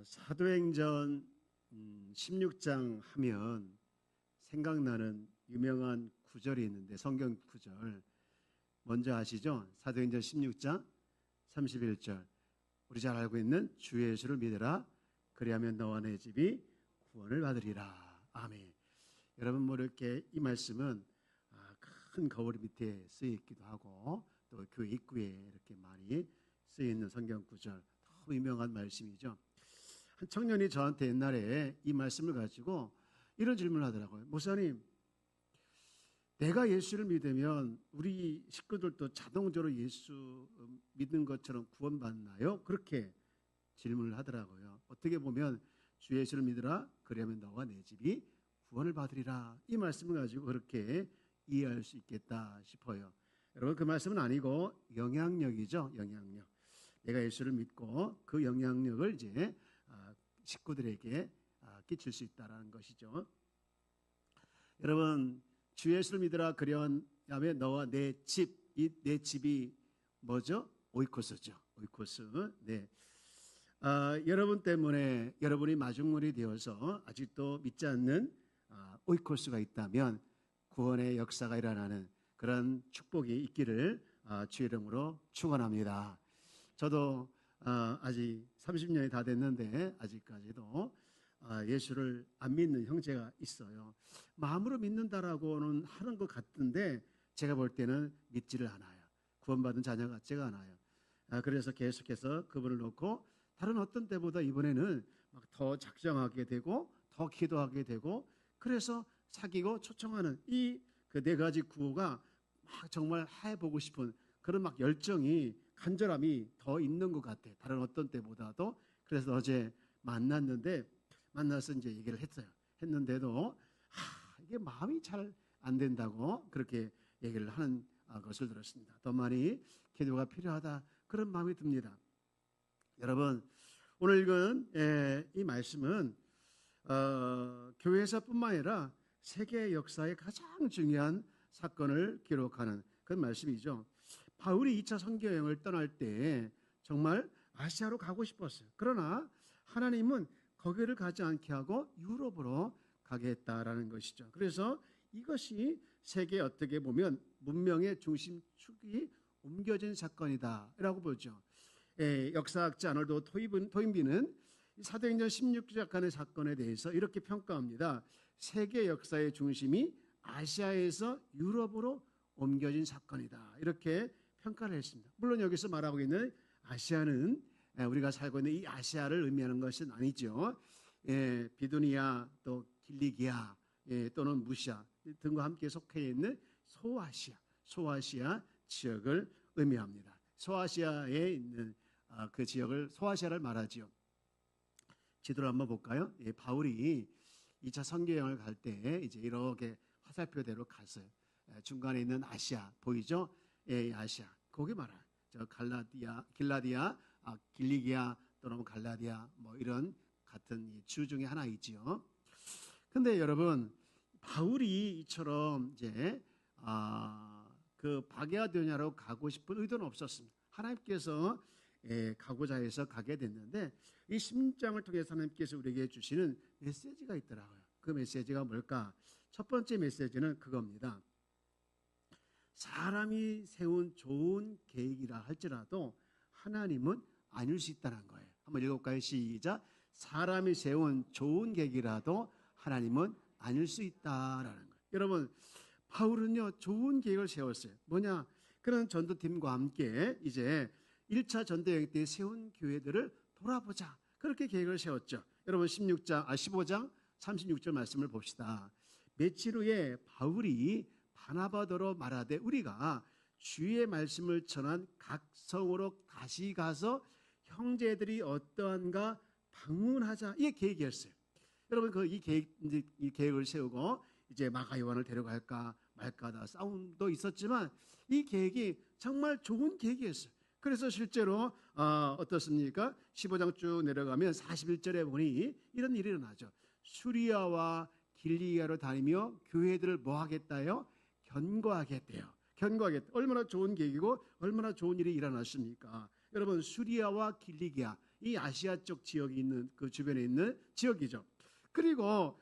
사도행전 16장 하면 생각나는 유명한 구절이 있는데, 성경 구절 먼저 아시죠? 사도행전 16장 31절, 우리 잘 알고 있는 주 예수를 믿으라, 그리하면 너와 내 집이 구원을 받으리라. 아멘. 여러분, 이렇게 이 말씀은 큰 거울 밑에 쓰여 있기도 하고 또 교회 입구에 이렇게 많이 쓰여 있는 성경 구절, 너무 유명한 말씀이죠. 한 청년이 저한테 옛날에 이 말씀을 가지고 이런 질문을 하더라고요. 목사님, 내가 예수를 믿으면 우리 식구들도 자동적으로 예수 믿는 것처럼 구원받나요? 그렇게 질문을 하더라고요. 어떻게 보면 주 예수를 믿으라, 그러면 너와 내 집이 구원을 받으리라, 이 말씀을 가지고 그렇게 이해할 수 있겠다 싶어요. 여러분, 그 말씀은 아니고 영향력이죠. 영향력. 내가 예수를 믿고 그 영향력을 이제 식구들에게 끼칠 수 있다는 것이죠. 여러분, 주 예수를 믿으라, 그리하면 너와 내 집, 이 내 집이 뭐죠? 오이코스죠. 오이코스. 네. 여러분 때문에 여러분이 마중물이 되어서 아직도 믿지 않는 오이코스가 있다면 구원의 역사가 일어나는 그런 축복이 있기를 주의 이름으로 축원합니다. 저도 아직 30년이 다 됐는데 아직까지도 예수를 안 믿는 형제가 있어요. 마음으로 믿는다라고는 하는 것 같은데 제가 볼 때는 믿지를 않아요. 구원받은 자녀 같지가 않아요. 그래서 계속해서 그분을 놓고 다른 어떤 때보다 이번에는 막 더 작정하게 되고 더 기도하게 되고, 그래서 사귀고 초청하는 이 그 네 가지 구호가 막 정말 해보고 싶은 그런 막 열정이, 간절함이 더 있는 것 같아요. 다른 어떤 때보다도. 그래서 어제 만나서 이제 얘기를 했는데도 이게 마음이 잘 안 된다고 그렇게 얘기를 하는 것을 들었습니다. 더 많이 기도가 필요하다, 그런 마음이 듭니다. 여러분, 오늘 읽은 이 말씀은 교회에서뿐만 아니라 세계 역사의 가장 중요한 사건을 기록하는 그런 말씀이죠. 바울이 2차 선교여행을 떠날 때 정말 아시아로 가고 싶었어요. 그러나 하나님은 거기를 가지 않게 하고 유럽으로 가게 했다라는 것이죠. 그래서 이것이 세계에 어떻게 보면 문명의 중심축이 옮겨진 사건이다라고 보죠. 역사학자 아놀드 토인비는 사도행전 16장의 사건에 대해서 이렇게 평가합니다. 세계 역사의 중심이 아시아에서 유럽으로 옮겨진 사건이다, 이렇게 평가를 했습니다. 물론 여기서 말하고 있는 아시아는 우리가 살고 있는 이 아시아를 의미하는 것은 아니죠. 비두니아, 또 길리기아, 또는 무시아 등과 함께 속해 있는 소아시아 지역을 의미합니다. 소아시아에 있는 그 지역을 소아시아를 말하지요. 지도를 한번 볼까요? 바울이 2차 선교여행을 갈 때 이제 이렇게 화살표대로 갔어요. 중간에 있는 아시아 보이죠? 아시아. 거기 말아요. 저 길라디아, 길리기아 또는 갈라디아, 뭐 이런 같은 주 중에 하나이지요. 근데 여러분, 바울이 이처럼 이제 그 바게아디오냐로 가고 싶은 의도는 없었습니다. 하나님께서 가고자 해서 가게 됐는데, 이 16장을 통해서 하나님께서 우리에게 주시는 메시지가 있더라고요. 그 메시지가 뭘까? 첫 번째 메시지는 그겁니다. 사람이 세운 좋은 계획이라 할지라도 하나님은 아닐 수 있다는 거예요. 한번 읽어볼까요? 시작. 사람이 세운 좋은 계획이라도 하나님은 아닐 수 있다라는 거예요. 여러분, 바울은요 좋은 계획을 세웠어요. 뭐냐? 그런 전도팀과 함께 이제 1차 전도여행 때 세운 교회들을 돌아보자, 그렇게 계획을 세웠죠. 여러분, 15장 36절 말씀을 봅시다. 며칠 후에 바울이 바나바더러 말하되 우리가 주의 말씀을 전한 각 성으로 다시 가서 형제들이 어떠한가 방문하자, 이게 계획이었어요. 여러분, 이 계획을 세우고 이제 마가 요한을 데려갈까 말까 싸움도 있었지만 이 계획이 정말 좋은 계획이었어요. 그래서 실제로 어떻습니까? 15장 쭉 내려가면 41절에 보니 이런 일이 일어나죠. 수리아와 길리기아로 다니며 교회들을 뭐 하겠다요? 견고하겠대요. 견고하겠다. 얼마나 좋은 계획이고 얼마나 좋은 일이 일어났습니까? 여러분, 수리아와 길리기아, 이 아시아 쪽 지역이 있는 그 주변에 있는 지역이죠. 그리고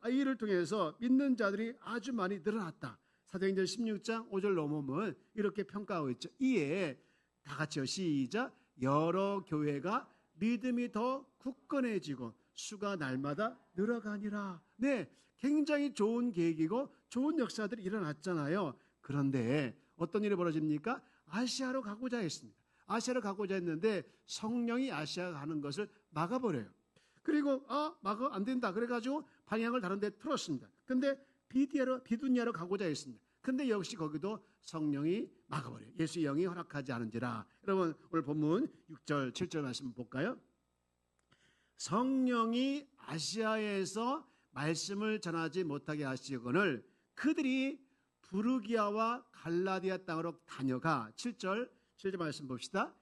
이 일을 통해서 믿는 자들이 아주 많이 늘어났다. 사도행전 16장 5절 넘으면 이렇게 평가하고 있죠. 이에 다 같이요. 시작. 여러 교회가 믿음이 더 굳건해지고 수가 날마다 늘어가니라. 네, 굉장히 좋은 계획이고 좋은 역사들이 일어났잖아요. 그런데 어떤 일이 벌어집니까? 아시아로 가고자 했습니다. 아시아로 가고자 했는데 성령이 아시아 가는 것을 막아버려요. 그리고 막아 안 된다. 그래가지고 방향을 다른 데 틀었습니다. 근데 비두니아로 가고자 했습니다. 근데 역시 거기도 성령이 막아버려요. 예수의 영이 허락하지 않은지라. 여러분 오늘 본문 6절 7절 말씀 볼까요? 성령이 아시아에서 말씀을 전하지 못하게 하시거늘 그들이 부르기아와 갈라디아 땅으로 다녀가 7절 말씀 봅시다.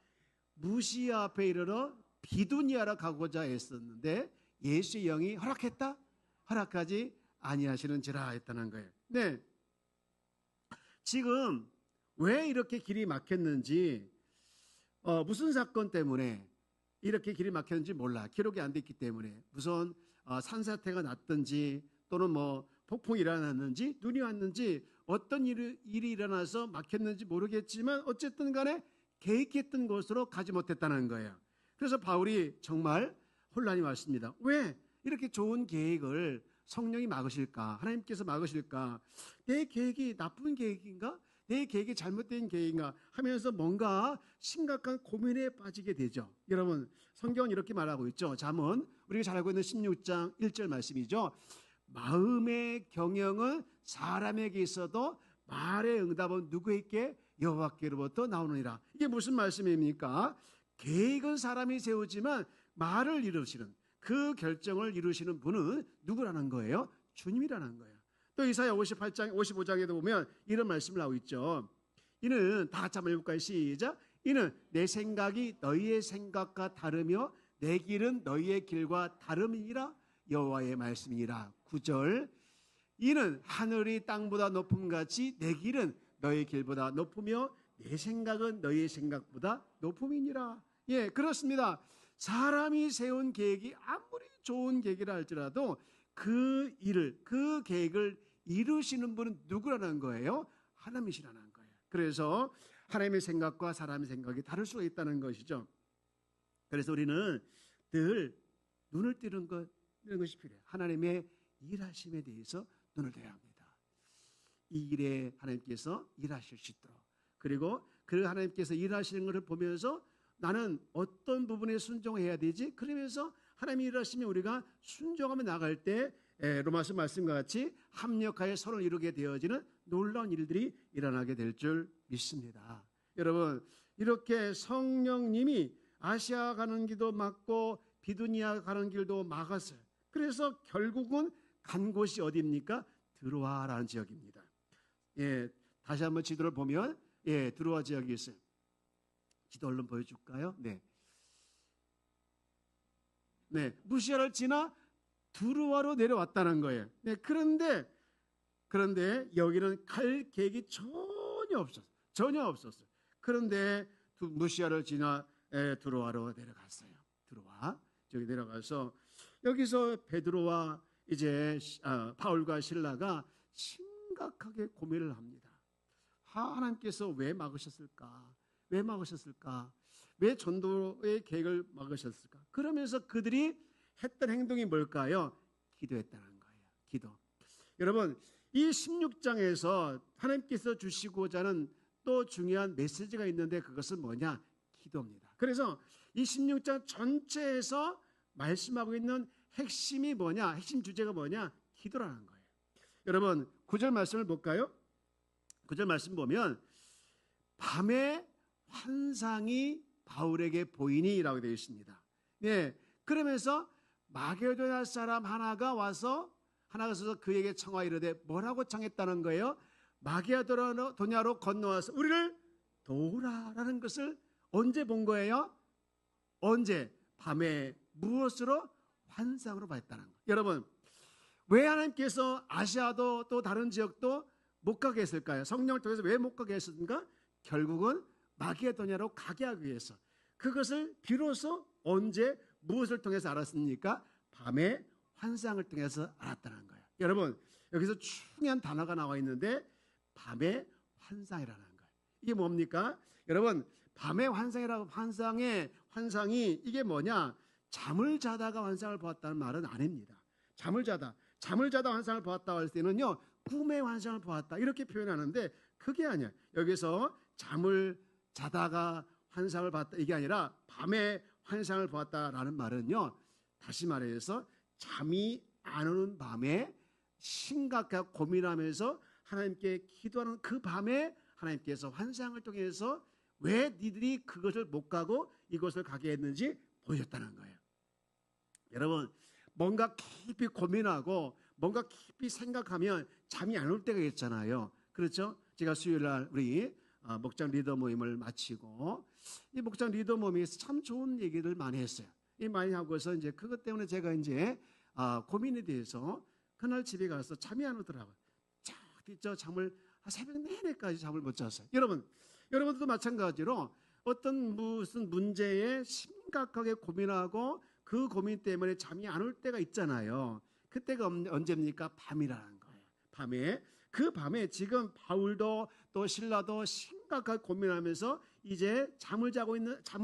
무시아 앞에 이르러 비두니아로 가고자 했었는데 예수의 영이 허락했다? 허락하지 아니하시는지라 했다는 거예요. 네, 지금 왜 이렇게 길이 막혔는지 무슨 사건 때문에 이렇게 길이 막혔는지 몰라. 기록이 안 됐기 때문에 무슨 산사태가 났든지 또는 뭐 폭풍이 일어났는지 눈이 왔는지 어떤 일이 일어나서 막혔는지 모르겠지만 어쨌든 간에 계획했던 곳으로 가지 못했다는 거예요. 그래서 바울이 정말 혼란이 왔습니다. 왜 이렇게 좋은 계획을 성령이 막으실까? 하나님께서 막으실까? 내 계획이 나쁜 계획인가? 내 계획이 잘못된 계획인가? 하면서 뭔가 심각한 고민에 빠지게 되죠. 여러분 성경은 이렇게 말하고 있죠. 잠언 우리가 잘 알고 있는 16장 1절 말씀이죠. 마음의 경영은 사람에게 있어도 말의 응답은 누구에게? 여호와께로부터 나오느니라. 이게 무슨 말씀입니까? 계획은 사람이 세우지만 말을 이루시는 그 결정을 이루시는 분은 누구라는 거예요? 주님이라는 거예요. 또 이사야 58장 55장에도 보면 이런 말씀을 하고 있죠. 이는 다 같이 한번 읽을까요? 시작. 이는 내 생각이 너희의 생각과 다르며 내 길은 너희의 길과 다름이니라. 여호와의 말씀이니라. 9절. 이는 하늘이 땅보다 높음같이 내 길은 너희 길보다 높으며 내 생각은 너희의 생각보다 높음이니라. 예, 그렇습니다. 사람이 세운 계획이 아무리 좋은 계획이라 할지라도 그 일을, 그 계획을 이루시는 분은 누구라는 거예요? 하나님이시라는 거예요. 그래서 하나님의 생각과 사람의 생각이 다를 수가 있다는 것이죠. 그래서 우리는 늘 눈을 뜨는 것이 필요해요. 하나님의 일하심에 대해서 눈을 떼야 합니다. 이 일에 하나님께서 일하실 수 있도록, 그리고 그 하나님께서 일하시는 것을 보면서 나는 어떤 부분에 순종해야 되지? 그러면서 하나님이 일하시면 우리가 순종하며 나갈 때 로마서 말씀과 같이 합력하여 선을 이루게 되어지는 놀라운 일들이 일어나게 될 줄 믿습니다. 여러분 이렇게 성령님이 아시아 가는 길도 막고 비두니아 가는 길도 막았어요. 그래서 결국은 간 곳이 어디입니까? 드로아라는 지역입니다. 예, 다시 한번 지도를 보면 드로아 지역이 있어요. 지도 얼른 보여줄까요? 네, 무시아를 지나 드로아로 내려왔다는 거예요. 네, 그런데 여기는 갈 계획이 전혀 없었어요. 그런데 무시아를 지나 드로아로 내려갔어요. 드로아 저기 내려가서 여기서 베드로와 이제 바울과 실라가 심각하게 고민을 합니다. 하나님께서 왜 막으셨을까? 왜 전도의 계획을 막으셨을까? 그러면서 그들이 했던 행동이 뭘까요? 기도했다는 거예요. 기도. 여러분 이 16장에서 하나님께서 주시고자 하는 또 중요한 메시지가 있는데 그것은 뭐냐? 기도입니다. 그래서 이 16장 전체에서 말씀하고 있는 핵심이 뭐냐? 핵심 주제가 뭐냐? 기도라는 거예요. 여러분 9절 말씀을 볼까요? 9절 말씀 보면 밤에 환상이 바울에게 보이니라고 되어 있습니다. 네, 그러면서 마게도냐 사람 하나가 와서 그에게 청하 이르되 뭐라고 청했다는 거예요? 마게도냐로 건너와서 우리를 도우라라는 것을 언제 본 거예요? 언제? 밤에 무엇으로? 환상으로 봤다는 거예요. 여러분 왜 하나님께서 아시아도 또 다른 지역도 못 가게 했을까요? 성령을 통해서 왜 못 가게 했을까? 결국은 마게도냐로 가게 하기 위해서, 그것을 비로소 언제 무엇을 통해서 알았습니까? 밤의 환상을 통해서 알았다는 거예요. 여러분, 여기서 중요한 단어가 나와 있는데 밤의 환상이라는 거예요. 이게 뭡니까? 여러분, 밤의 환상이라고 환상이 이게 뭐냐? 잠을 자다가 환상을 보았다는 말은 아닙니다. 잠을 자다 환상을 보았다고 할 때는요, 꿈의 환상을 보았다 이렇게 표현하는데 그게 아니야. 여기서 잠을 자다가 환상을 봤다 이게 아니라 밤에 환상을 보았다라는 말은요, 다시 말해서 잠이 안 오는 밤에 심각하게 고민하면서 하나님께 기도하는 그 밤에 하나님께서 환상을 통해서 왜 니들이 그것을 못 가고 이곳을 가게 했는지 보여줬다는 거예요. 여러분, 뭔가 깊이 고민하고 뭔가 깊이 생각하면 잠이 안 올 때가 있잖아요. 그렇죠? 제가 수요일날 우리 목장 리더 모임을 마치고 이 목장 리더 모임에서 참 좋은 얘기를 많이 했어요. 많이 하고서 이제 그것 때문에 제가 이제 고민에 대해서 그날 집에 가서 잠이 안 오더라고요. 저 잠을 새벽 내내까지 잠을 못 잤어요. 여러분들도 마찬가지로 어떤 무슨 문제에 심각하게 고민하고 그 고민 때문에 잠이 안 올 때가 있잖아요. 그때가 언제입니까? 밤이라는 거예요. 그 밤에 지금 바울도 또 신라도 심각하게 고민하면서 이제 잠을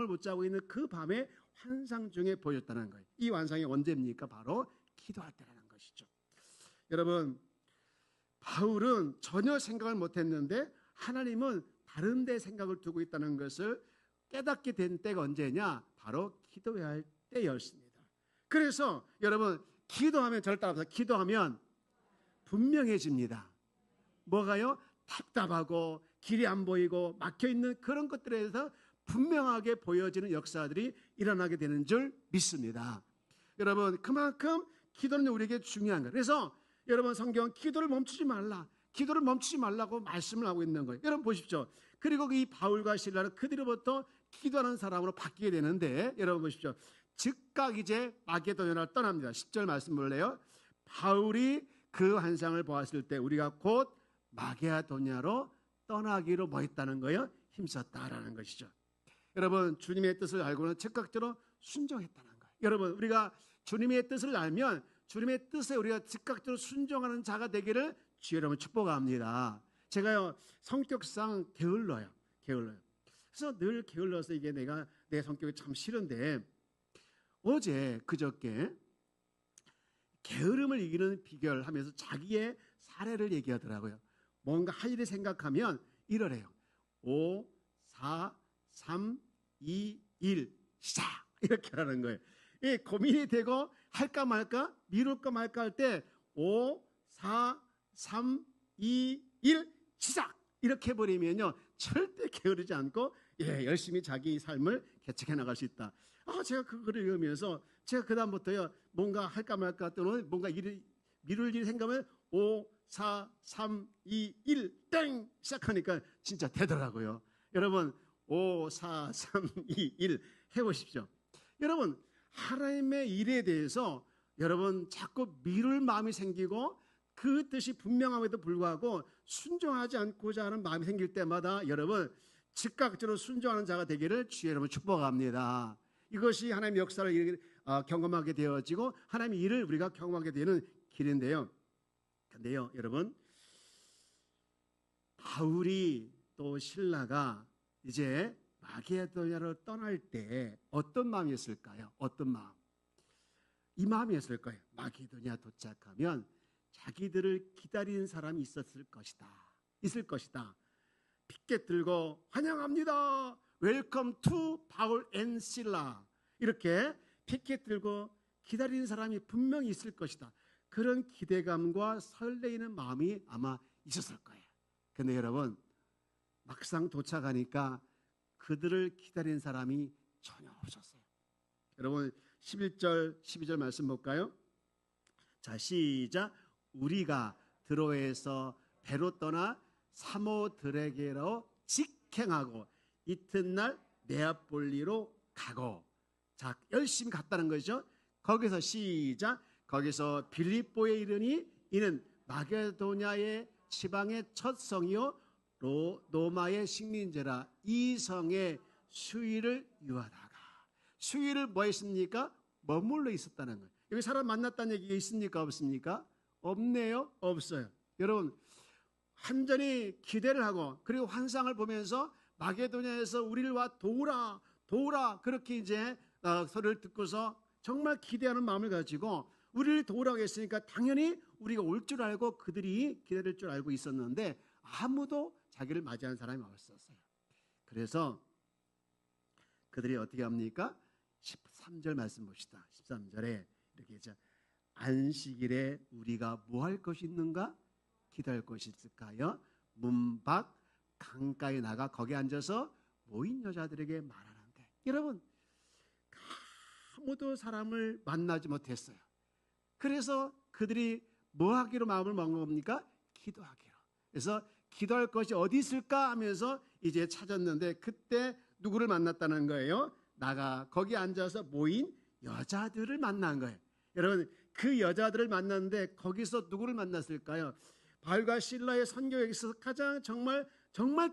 못 자고 있는 그 밤에 환상 중에 보였다는 거예요. 이 환상이 언제입니까? 바로 기도할 때라는 것이죠. 여러분, 바울은 전혀 생각을 못했는데 하나님은 다른 데 생각을 두고 있다는 것을 깨닫게 된 때가 언제냐? 바로 기도해야 할 때였습니다. 그래서 여러분, 기도하면 저를 따라서 기도하면 분명해집니다. 뭐가요? 답답하고 길이 안 보이고 막혀있는 그런 것들에 대해서 분명하게 보여지는 역사들이 일어나게 되는 줄 믿습니다. 여러분, 그만큼 기도는 우리에게 중요한 거예요. 그래서 여러분, 성경 기도를 멈추지 말라고 말씀을 하고 있는 거예요. 여러분 보십시오. 그리고 이 바울과 실라는 그들로부터 기도하는 사람으로 바뀌게 되는데 여러분 보십시오. 즉각 이제 마게도냐를 떠납니다. 10절 말씀 볼래요? 바울이 그 환상을 보았을 때 우리가 곧 마게도냐로 떠나기로 뭐 했다는 거예요? 힘썼다라는 것이죠. 여러분, 주님의 뜻을 알고는 즉각적으로 순종했다는 거예요. 여러분, 우리가 주님의 뜻을 알면 주님의 뜻에 우리가 즉각적으로 순종하는 자가 되기를 주의 이름으로 축복합니다. 제가요, 성격상 게을러요. 그래서 늘 게을러서 이게 내 성격이 참 싫은데 어제 그저께 게으름을 이기는 비결 하면서 자기의 사례를 얘기하더라고요. 뭔가 할 일을 생각하면 이러래요. 5, 4, 3, 2, 1 시작 이렇게 하라는 거예요. 이 고민이 되고 할까 말까 미룰까 말까 할 때 5, 4, 3, 2, 1 시작 이렇게 해버리면요 절대 게으르지 않고 열심히 자기 삶을 개척해 나갈 수 있다. 제가 그거를 읽으면서 제가 그다음부터요 뭔가 할까 말까 또는 뭔가 미룰 일 생각하면 5, 4, 3, 2, 1 땡 시작하니까 진짜 되더라고요. 여러분 5, 4, 3, 2, 1 해보십시오. 여러분, 하나님의 일에 대해서 여러분 자꾸 미룰 마음이 생기고 그 뜻이 분명함에도 불구하고 순종하지 않고자 하는 마음이 생길 때마다 여러분 즉각적으로 순종하는 자가 되기를 주의 이름으로 축복합니다. 이것이 하나님의 역사를 경험하게 되어지고 하나님의 일을 우리가 경험하게 되는 길인데요. 근데요, 여러분, 바울이 또 신라가 이제 마게도냐로 떠날 때 어떤 마음이었을까요? 어떤 마음? 이 마음이었을 거예요. 마게도냐 도착하면 자기들을 기다리는 사람이 있을 것이다. 피켓 들고 환영합니다. 웰컴 투 바울 앤 실라 이렇게 피켓 들고 기다리는 사람이 분명히 있을 것이다. 그런 기대감과 설레이는 마음이 아마 있었을 거예요. 근데 여러분 막상 도착하니까 그들을 기다리는 사람이 전혀 없었어요. 여러분 11절 12절 말씀 볼까요? 자, 시작. 우리가 드로에서 배로 떠나 사모드레게로 직행하고 이튿날 네아폴리로 가고, 자, 열심히 갔다는 거죠. 거기서 시작. 거기서 빌립보에 이르니 이는 마게도냐의 지방의 첫 성이요 로마의 식민지라 이 성에 수일을 유하다가. 수일을 뭐 했습니까? 머물러 있었다는 거예요. 여기 사람 만났다는 얘기가 있습니까? 없습니까? 없네요. 없어요. 여러분 완전히 기대를 하고 그리고 환상을 보면서 마게도냐에서 우리를 와 도우라 도우라 그렇게 이제 소리를 듣고서 정말 기대하는 마음을 가지고 우리를 도우라고 했으니까 당연히 우리가 올 줄 알고 그들이 기다릴 줄 알고 있었는데 아무도 자기를 맞이하는 사람이 없었어요. 그래서 그들이 어떻게 합니까? 13절 말씀 봅시다. 13절에 이렇게 했죠. 안식일에 우리가 뭐 할 것이 있는가? 기도할 것이 있을까요? 문 밖 강가에 나가 거기 앉아서 모인 여자들에게 말하는데 여러분 아무도 사람을 만나지 못했어요. 그래서 그들이 뭐 하기로 마음을 먹은 겁니까? 기도하기로. 그래서 기도할 것이 어디 있을까 하면서 이제 찾았는데 그때 누구를 만났다는 거예요? 나가 거기 앉아서 모인 여자들을 만난 거예요. 여러분 그 여자들을 만났는데 거기서 누구를 만났을까요? 바울과 실라의 선교에 있어서 가장 정말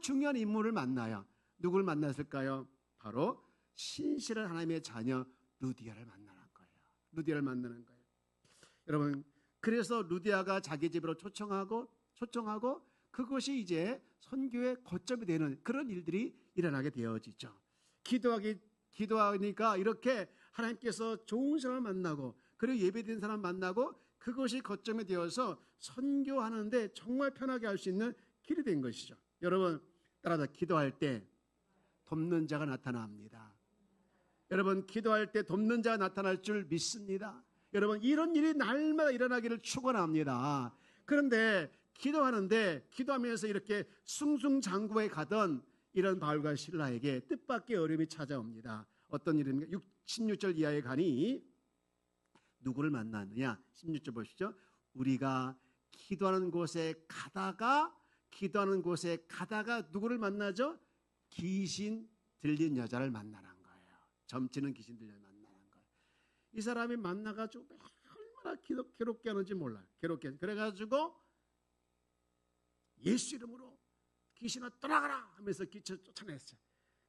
중요한 인물을 만나요. 누구를 만났을까요? 바로 신실한 하나님의 자녀 루디아를 만나는 거예요. 루디아를 만나는 거예요. 여러분 그래서 루디아가 자기 집으로 초청하고 그것이 이제 선교의 거점이 되는 그런 일들이 일어나게 되어지죠. 기도하니까 이렇게 하나님께서 좋은 사람을 만나고 그리고 예배드린 사람 만나고 그것이 거점이 되어서 선교하는데 정말 편하게 할 수 있는 길이 된 것이죠. 여러분 따라서 기도할 때 돕는 자가 나타납니다. 여러분 기도할 때 돕는 자가 나타날 줄 믿습니다. 여러분 이런 일이 날마다 일어나기를 축원합니다. 그런데 기도하면서 이렇게 숭숭장구에 가던 이런 바울과 실라에게 뜻밖의 어려움이 찾아옵니다. 어떤 일입니까? 16절 이하에 가니 누구를 만났느냐? 16절 보시죠. 우리가 기도하는 곳에 가다가 누구를 만나죠? 귀신 들린 여자를 만나는 거예요. 점치는 귀신 들린 여자를 만나는 거예요. 이 사람이 만나가지고 얼마나 괴롭게 하는지 몰라요. 그래가지고 예수 이름으로 귀신아 떠나가라 하면서 쫓아냈어요.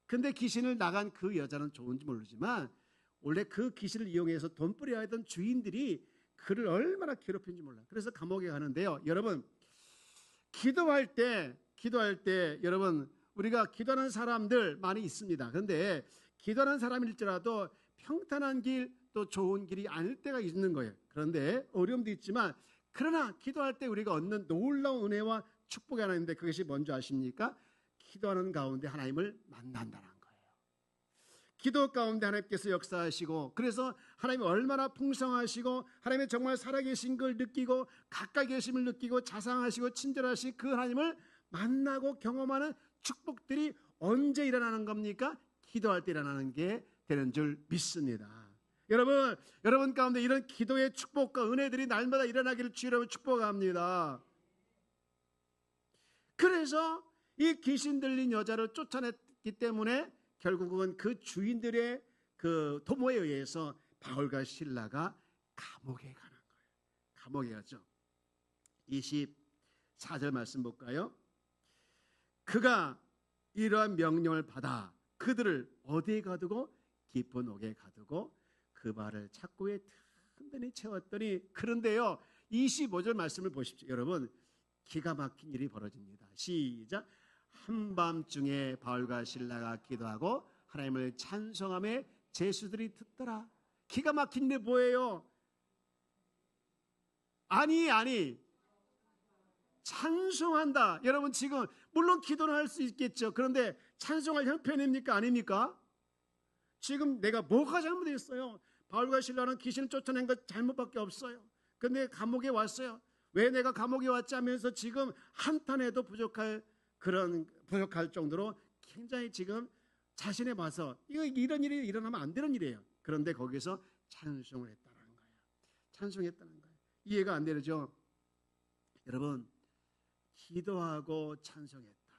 근데 귀신을 나간 그 여자는 좋은지 모르지만 원래 그 귀신을 이용해서 돈벌이 하던 주인들이 그를 얼마나 괴롭힌지 몰라요. 그래서 감옥에 가는데요. 여러분 기도할 때 여러분 우리가 기도하는 사람들 많이 있습니다. 그런데 기도하는 사람일지라도 평탄한 길 또 좋은 길이 아닐 때가 있는 거예요. 그런데 어려움도 있지만 그러나 기도할 때 우리가 얻는 놀라운 은혜와 축복이 하나 있는데 그것이 뭔지 아십니까? 기도하는 가운데 하나님을 만난다는 거예요. 기도 가운데 하나님께서 역사하시고 그래서 하나님이 얼마나 풍성하시고 하나님의 정말 살아계신 걸 느끼고 가까이 계심을 느끼고 자상하시고 친절하신 그 하나님을 만나고 경험하는 축복들이 언제 일어나는 겁니까? 기도할 때 일어나는 게 되는 줄 믿습니다. 여러분 가운데 이런 기도의 축복과 은혜들이 날마다 일어나기를 주님으로 축복합니다. 그래서 이 귀신 들린 여자를 쫓아냈기 때문에 결국은 그 주인들의 그 도모에 의해서 바울과 실라가 감옥에 가는 거예요. 감옥에 가죠. 24절 말씀 볼까요? 그가 이러한 명령을 받아 그들을 어디에 가두고 깊은 옥에 가두고 그 발을 착고에 든든히 채웠더니 그런데요 25절 말씀을 보십시오. 여러분 기가 막힌 일이 벌어집니다. 시작. 한밤중에 바울과 실라가 기도하고 하나님을 찬송하며 제수들이 듣더라. 기가 막힌 게 뭐예요? 아니 찬송한다. 여러분 지금 물론 기도는 할 수 있겠죠. 그런데 찬송할 형편입니까? 아닙니까? 지금 내가 뭐가 잘못했어요? 바울과 실라는 귀신을 쫓아낸 것 잘못밖에 없어요. 근데 감옥에 왔어요. 왜 내가 감옥에 왔지 하면서 지금 한탄해도 부족할 정도로 굉장히 지금 자신에 봐서 이런 일이 일어나면 안 되는 일이에요. 그런데 거기서 찬송을 했다는 거예요. 찬송했다는 거예요. 이해가 안 되죠? 여러분 기도하고 찬송했다.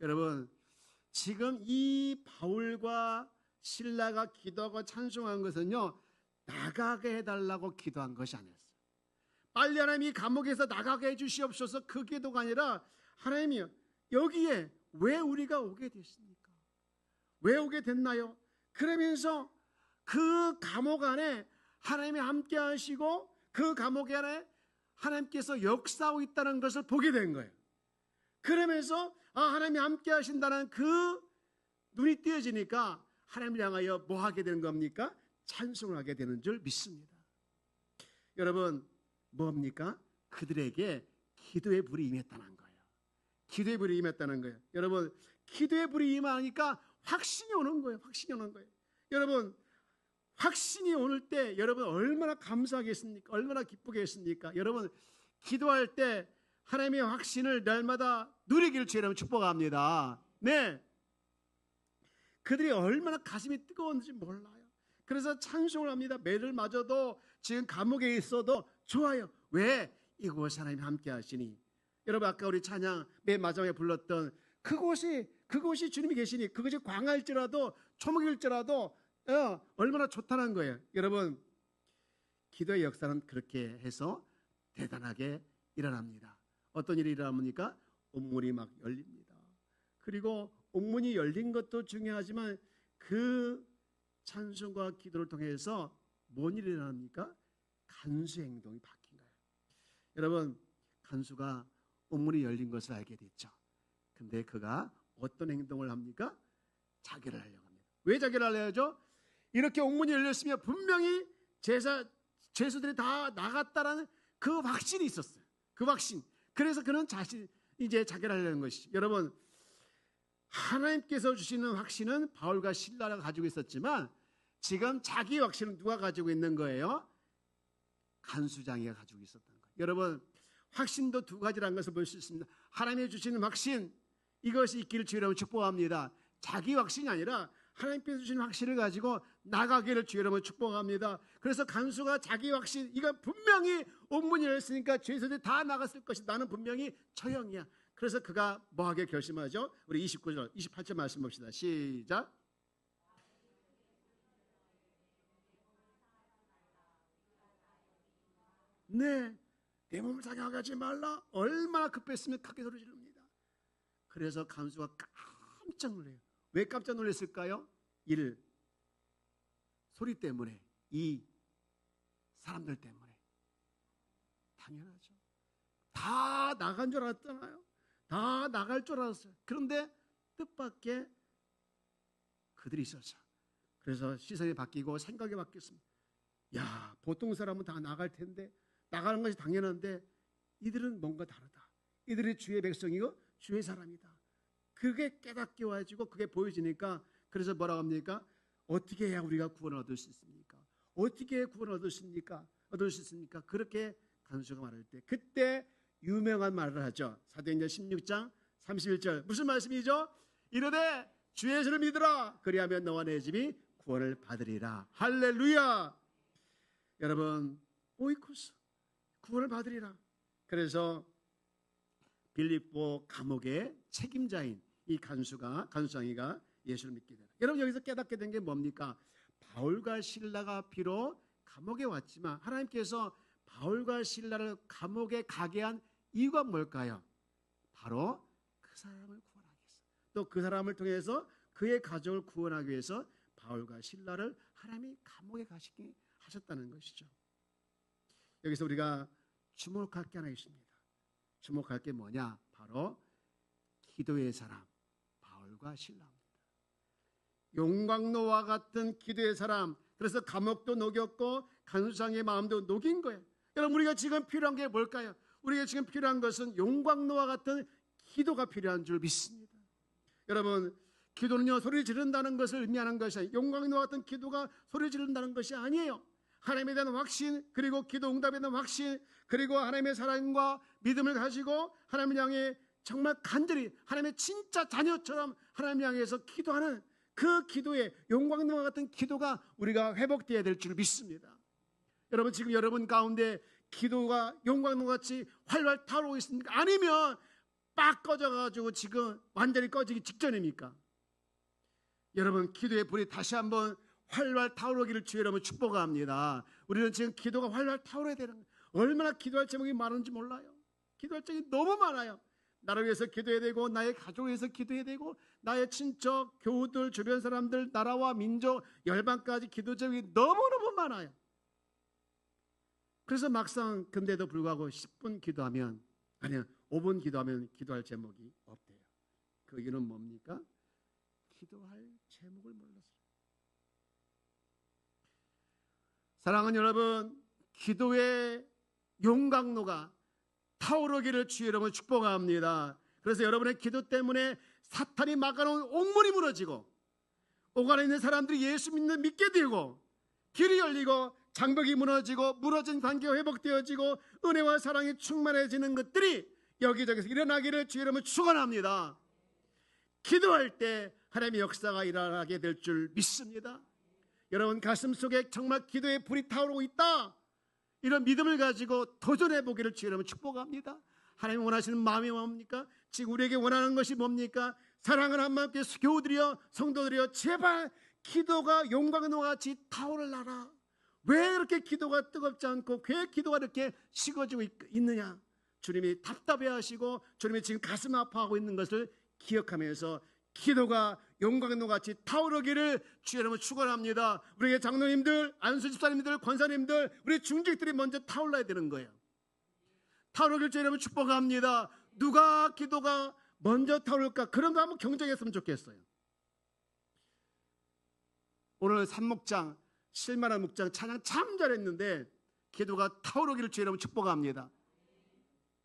여러분 지금 이 바울과 실라가 기도하고 찬송한 것은요 나가게 해달라고 기도한 것이 아니었어요. 빨리 하나님이 감옥에서 나가게 해주시옵소서 그 기도가 아니라 하나님이 여기에 왜 우리가 오게 됐습니까? 왜 오게 됐나요? 그러면서 그 감옥 안에 하나님이 함께 하시고 그 감옥 안에 하나님께서 역사하고 있다는 것을 보게 된 거예요. 그러면서 하나님이 함께 하신다는 그 눈이 띄어지니까 하나님을 향하여 뭐 하게 되는 겁니까? 찬송을 하게 되는 줄 믿습니다. 여러분, 뭡니까? 그들에게 기도의 불이 임했다는 거예요. 기도의 불이 임했다는 거예요. 여러분, 기도의 불이 임하니까 확신이 오는 거예요. 확신이 오는 거예요. 여러분, 확신이 올 때 여러분 얼마나 감사하겠습니까? 얼마나 기쁘겠습니까? 여러분, 기도할 때 하나님의 확신을 날마다 누리기를 주님으로 축복합니다. 네, 그들이 얼마나 가슴이 뜨거웠는지 몰라요. 그래서 찬송을 합니다. 매를 맞아도 지금 감옥에 있어도 좋아요. 왜? 이곳 하나님 함께 하시니. 여러분, 아까 우리 찬양 맨 마지막에 불렀던 그곳이 주님이 계시니, 그것이 광야일지라도 초목일지라도 얼마나 좋다는 거예요. 여러분, 기도의 역사는 그렇게 해서 대단하게 일어납니다. 어떤 일이 일어납니까? 옥문이 막 열립니다. 그리고 옥문이 열린 것도 중요하지만 그 찬송과 기도를 통해서 뭔 일이 일어납니까? 간수 행동이 바뀐 거예요. 여러분, 간수가 옥문이 열린 것을 알게 됐죠. 근데 그가 어떤 행동을 합니까? 자결을 하려고 합니다. 왜 자결을 하려고? 이렇게 옥문이 열렸으면 분명히 죄수들이 다 나갔다라는 그 확신이 있었어요. 그 확신. 그래서 그는 이제 자결하려는 것이죠. 여러분, 하나님께서 주시는 확신은 바울과 실라가 가지고 있었지만 지금 자기 확신은 누가 가지고 있는 거예요? 간수장이가 가지고 있었던 거예요. 여러분, 확신도 두 가지라는 것을 볼 수 있습니다. 하나님이 주시는 확신, 이것이 있기를 주여러분 축복합니다. 자기 확신이 아니라 하나님께서 주시는 확신을 가지고 나가기를 주여러분 축복합니다. 그래서 간수가 자기 확신, 이거 분명히 옥문이 열렸으니까 죄수들이 다 나갔을 것이, 나는 분명히 처형이야. 그래서 그가 뭐하게 결심하죠? 우리 29절, 28절 말씀 봅시다. 시작. 네, 내 몸을 상하게 하지 말라. 얼마나 급했으면 크게 소리 지릅니다. 그래서 간수가 깜짝 놀래요. 왜 깜짝 놀랐을까요? 1. 소리 때문에. 2. 사람들 때문에. 당연하죠. 다 나간 줄 알았잖아요. 다 나갈 줄 알았어요. 그런데 뜻밖의 그들이 있었어. 그래서 시선이 바뀌고 생각이 바뀌었습니다. 야, 보통 사람은 다 나갈 텐데, 나가는 것이 당연한데 이들은 뭔가 다르다. 이들이 주의 백성이고 주의 사람이다. 그게 깨닫게 와지고 그게 보여지니까, 그래서 뭐라고 합니까? 어떻게 해야 우리가 구원을 얻을 수 있습니까? 어떻게 해야 구원을 얻을 수 있습니까? 그렇게 간수가 말할 때 그때 유명한 말을 하죠. 사도행전 16장 31절 무슨 말씀이죠? 이르되 주 예수를 믿으라. 그리하면 너와 내 집이 구원을 받으리라. 할렐루야. 여러분, 오이코스 구원을 받으리라. 그래서 빌립보 감옥의 책임자인 이 간수장이가 예수를 믿게 되라. 여러분, 여기서 깨닫게 된 게 뭡니까? 바울과 실라가 비록 감옥에 왔지만 하나님께서 바울과 실라를 감옥에 가게 한 이유가 뭘까요? 바로 그 사람을 구원하기 위해서, 또 그 사람을 통해서 그의 가족을 구원하기 위해서 바울과 실라를 하나님이 감옥에 가시게 하셨다는 것이죠. 여기서 우리가 주목할 게 하나 있습니다. 주목할 게 뭐냐? 바로 기도의 사람 바울과 실라입니다. 용광로와 같은 기도의 사람. 그래서 감옥도 녹였고 간수장의 마음도 녹인 거예요. 여러분, 우리가 지금 필요한 게 뭘까요? 우리가 지금 필요한 것은 용광로와 같은 기도가 필요한 줄 믿습니다. 여러분, 기도는요 소리 지른다는 것을 의미하는 것이 아니에요. 용광로와 같은 기도가 소리 지른다는 것이 아니에요. 하나님에 대한 확신, 그리고 기도 응답에 대한 확신, 그리고 하나님의 사랑과 믿음을 가지고 하나님을 향해 정말 간절히 하나님의 진짜 자녀처럼 하나님을 향해서 기도하는 그 기도의 용광로와 같은 기도가 우리가 회복되어야 될 줄 믿습니다. 여러분, 지금 여러분 가운데 기도가 용광로같이 활활 타오르고 있습니까? 아니면 빡 꺼져가지고 지금 완전히 꺼지기 직전입니까? 여러분, 기도의 불이 다시 한번 활활 타오르기를 주여 여러분 축복합니다. 우리는 지금 기도가 활활 타오르야 되는 거예요. 얼마나 기도할 제목이 많은지 몰라요. 기도할 제목이 너무 많아요. 나를 위해서 기도해야 되고 나의 가족을 위해서 기도해야 되고 나의 친척, 교우들, 주변 사람들, 나라와 민족, 열방까지 기도 제목이 너무너무 많아요. 그래서 막상 근데도 불구하고 10분 기도하면, 아니요 5분 기도하면 기도할 제목이 없대요. 그 이유는 뭡니까? 기도할 제목을 몰라서. 사랑하는 여러분, 기도의 용광로가 타오르기를 주의 이름으로 축복합니다. 그래서 여러분의 기도 때문에 사탄이 막아놓은 옥문이 무너지고 오간에 있는 사람들이 예수 믿게 되고 길이 열리고 장벽이 무너지고 무너진 관계가 회복되어지고 은혜와 사랑이 충만해지는 것들이 여기저기서 일어나기를 주의 이름으로 축원합니다. 기도할 때 하나님의 역사가 일어나게 될 줄 믿습니다. 여러분 가슴 속에 정말 기도의 불이 타오르고 있다, 이런 믿음을 가지고 도전해 보기를 주의 이름으로 축복합니다. 하나님 원하시는 마음이 뭡니까? 지금 우리에게 원하는 것이 뭡니까? 사랑을 한마음께 교우들이여 성도들이여 제발 기도가 용광로와 같이 타오르라. 왜 이렇게 기도가 뜨겁지 않고 왜 기도가 이렇게 식어지고 있느냐? 주님이 답답해하시고 주님이 지금 가슴 아파하고 있는 것을 기억하면서 기도가 용광로같이 타오르기를 주의 이름으로 축원합니다. 우리의 장로님들, 안수 집사님들, 권사님들, 우리 중직들이 먼저 타올라야 되는 거예요. 타오르기를 주의 이름으로 축복합니다. 누가 기도가 먼저 타오를까? 그런 거 한번 경쟁했으면 좋겠어요. 오늘 산목장, 실만한 목장 찬양 참 잘했는데 기도가 타오르기를 주의 이름으로 축복합니다.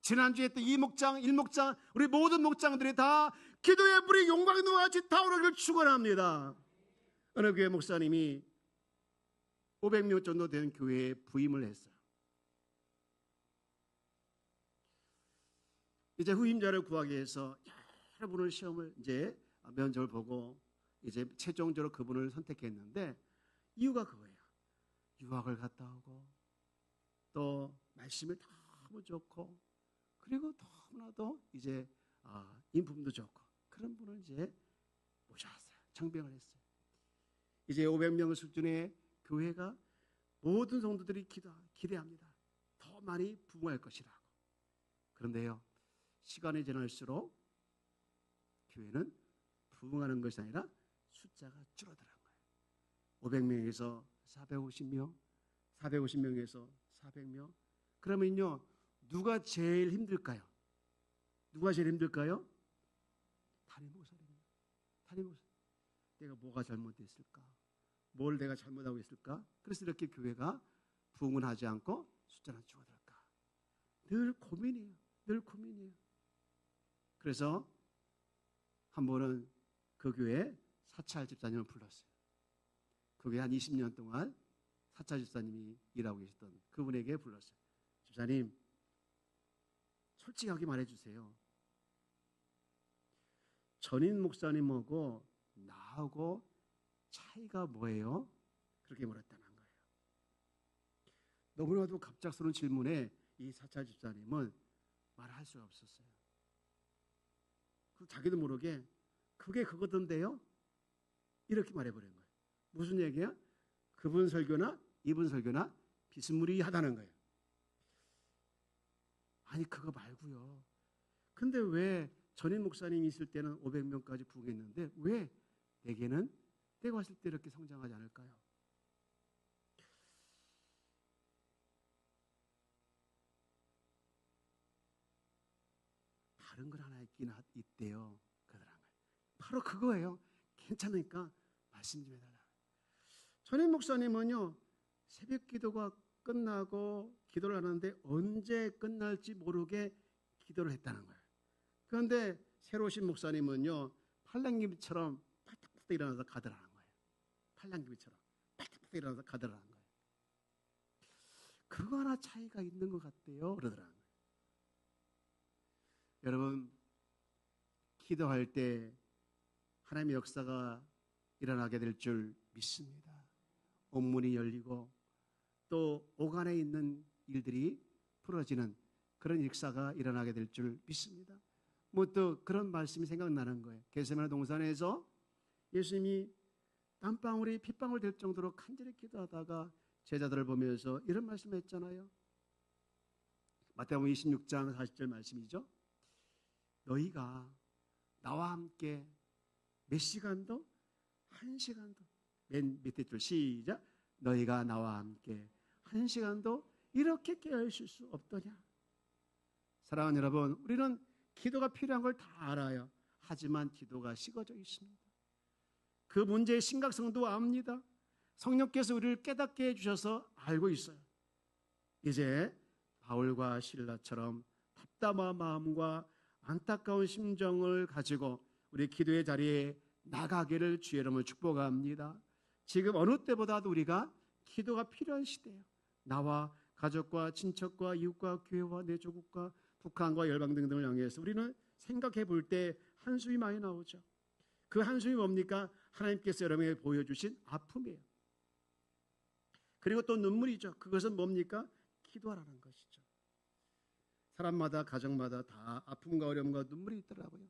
지난주에 또 이 목장, 1목장, 우리 모든 목장들이 다 기도의 불이 용광로와 같이 타오르기를 축원합니다. 어느 교회 목사님이 500명 정도 되는 교회에 부임을 했어요. 이제 후임자를 구하기 위해서 여러 분을 시험을 이제 면접을 보고 이제 최종적으로 그분을 선택했는데 이유가 그거예요. 유학을 갔다 오고 또 말씀이 너무 좋고 그리고 너무나도 이제 인품도 좋고 그런 분을 이제 모셔왔어요. 청빙을 했어요. 이제 500명 수준의 교회가 모든 성도들이 기대합니다. 더 많이 부흥할 것이라고. 그런데요, 시간이 지날수록 교회는 부흥하는 것이 아니라 숫자가 줄어드는 거예요. 500명에서 450명, 450명에서 400명. 그러면요, 누가 제일 힘들까요? 누가 제일 힘들까요? 담임 목사님입니다. 담임 목사. 내가 뭐가 잘못됐을까? 뭘 내가 잘못하고 있을까? 그래서 이렇게 교회가 부흥은 하지 않고 숫자는 줄어들까? 늘 고민이에요. 늘 고민이에요. 그래서 한 번은 그 교회 사찰 집사님을 불렀어요. 그 교회 한 20년 동안 사찰 집사님이 일하고 계셨던 그분에게 불렀어요. 집사님, 솔직하게 말해주세요. 전임 목사님하고 나하고 차이가 뭐예요? 그렇게 물었다는 거예요. 너무나도 갑작스러운 질문에 이 사찰 집사님은 말할 수가 없었어요. 자기도 모르게 그게 그거던데요? 이렇게 말해버린 거예요. 무슨 얘기야? 그분 설교나 이분 설교나 비스무리하다는 거예요. 아니 그거 말고요. 근데 왜 전임 목사님이 있을 때는 500명까지 부흥했는데 왜 내게는 내가 왔을 때 이렇게 성장하지 않을까요? 다른 건 하나 있긴 있대요. 그러더라고요. 바로 그거예요. 괜찮으니까 말씀 좀 해달라. 전임 목사님은요, 새벽 기도가 끝나고 기도를 하는데 언제 끝날지 모르게 기도를 했다는 거예요. 그런데 새로 오신 목사님은요, 팔랑귀비처럼 팔딱팔딱 일어나서 가더라는 거예요. 팔랑귀비처럼 팔딱팔딱 일어나서 가더라는 거예요. 그거 하나 차이가 있는 것 같대요. 그러더라는 거예요. 여러분, 기도할 때 하나님의 역사가 일어나게 될 줄 믿습니다. 옥문이 열리고 또 오간에 있는 일들이 풀어지는 그런 역사가 일어나게 될 줄 믿습니다. 뭐 또 그런 말씀이 생각나는 거예요. 겟세마네 동산에서 예수님이 땀방울이 핏방울 될 정도로 간절히 기도하다가 제자들을 보면서 이런 말씀을 했잖아요. 마태복음 26장 40절 말씀이죠. 너희가 나와 함께 몇 시간도? 1시간도. 맨 밑에 줄 시작. 너희가 나와 함께 1시간도 이렇게 깨어있을 수 없더냐. 사랑하는 여러분, 우리는 기도가 필요한 걸 다 알아요. 하지만 기도가 식어져 있습니다. 그 문제의 심각성도 압니다. 성령께서 우리를 깨닫게 해주셔서 알고 있어요. 이제 바울과 실라처럼 답답한 마음과 안타까운 심정을 가지고 우리 기도의 자리에 나가기를 주의 이름으로 축복합니다. 지금 어느 때보다도 우리가 기도가 필요한 시대예요. 나와 가족과 친척과 이웃과 교회와 내 조국과 북한과 열방 등등을 향해서 우리는 생각해 볼 때 한숨이 많이 나오죠. 그 한숨이 뭡니까? 하나님께서 여러분에게 보여주신 아픔이에요. 그리고 또 눈물이죠. 그것은 뭡니까? 기도하라는 것이죠. 사람마다 가정마다 다 아픔과 어려움과 눈물이 있더라고요.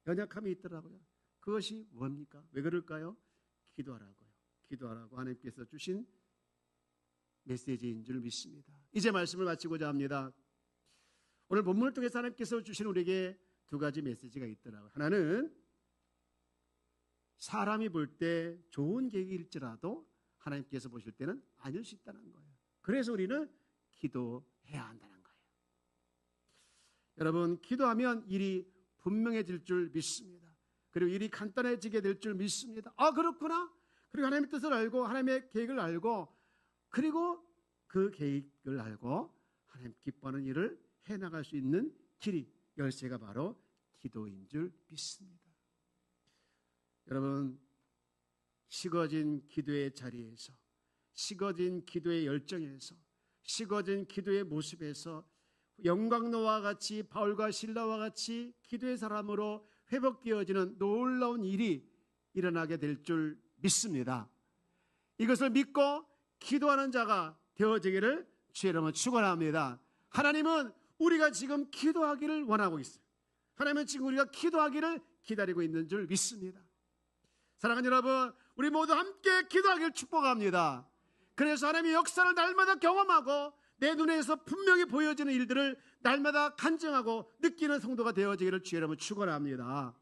연약함이 있더라고요. 그것이 뭡니까? 왜 그럴까요? 기도하라고요. 기도하라고 하나님께서 주신 메시지인 줄 믿습니다. 이제 말씀을 마치고자 합니다. 오늘 본문을 통해서 하나님께서 주신 우리에게 두 가지 메시지가 있더라고요. 하나는 사람이 볼 때 좋은 계획일지라도 하나님께서 보실 때는 아닐 수 있다는 거예요. 그래서 우리는 기도해야 한다는 거예요. 여러분, 기도하면 일이 분명해질 줄 믿습니다. 그리고 일이 간단해지게 될 줄 믿습니다. 아, 그렇구나. 그리고 하나님의 뜻을 알고 하나님의 계획을 알고 그리고 그 계획을 알고 하나님 기뻐하는 일을 해나갈 수 있는 길이, 열쇠가 바로 기도인 줄 믿습니다. 여러분, 식어진 기도의 자리에서, 식어진 기도의 열정에서, 식어진 기도의 모습에서 영광로와 같이 바울과 실라와 같이 기도의 사람으로 회복되어지는 놀라운 일이 일어나게 될 줄 믿습니다. 이것을 믿고 기도하는 자가 되어지기를 주의 이름으로 축원합니다. 하나님은 우리가 지금 기도하기를 원하고 있어요. 하나님은 지금 우리가 기도하기를 기다리고 있는 줄 믿습니다. 사랑하는 여러분, 우리 모두 함께 기도하기를 축복합니다. 그래서 하나님의 역사를 날마다 경험하고 내 눈에서 분명히 보여지는 일들을 날마다 간증하고 느끼는 성도가 되어지기를 주의 이름으로 축원합니다.